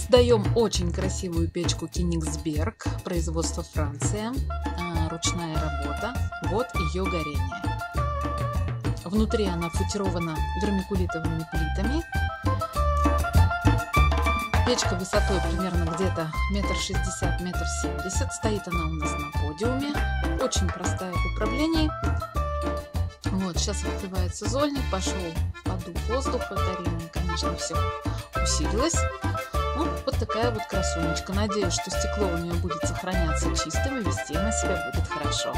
Создаем очень красивую печку Königsberg, производство Франция, ручная работа. Вот ее горение. Внутри она футирована вермикулитовыми плитами. Печка высотой примерно где-то 1,60 м, 1,70 м. Стоит она у нас на подиуме. Очень простая в управлении. Вот, сейчас открывается зольник, пошел подув воздуха, горение, конечно, все усилилось. Ну, вот такая вот красунечка. Надеюсь, что стекло у нее будет сохраняться чистым и вести она себя будет хорошо.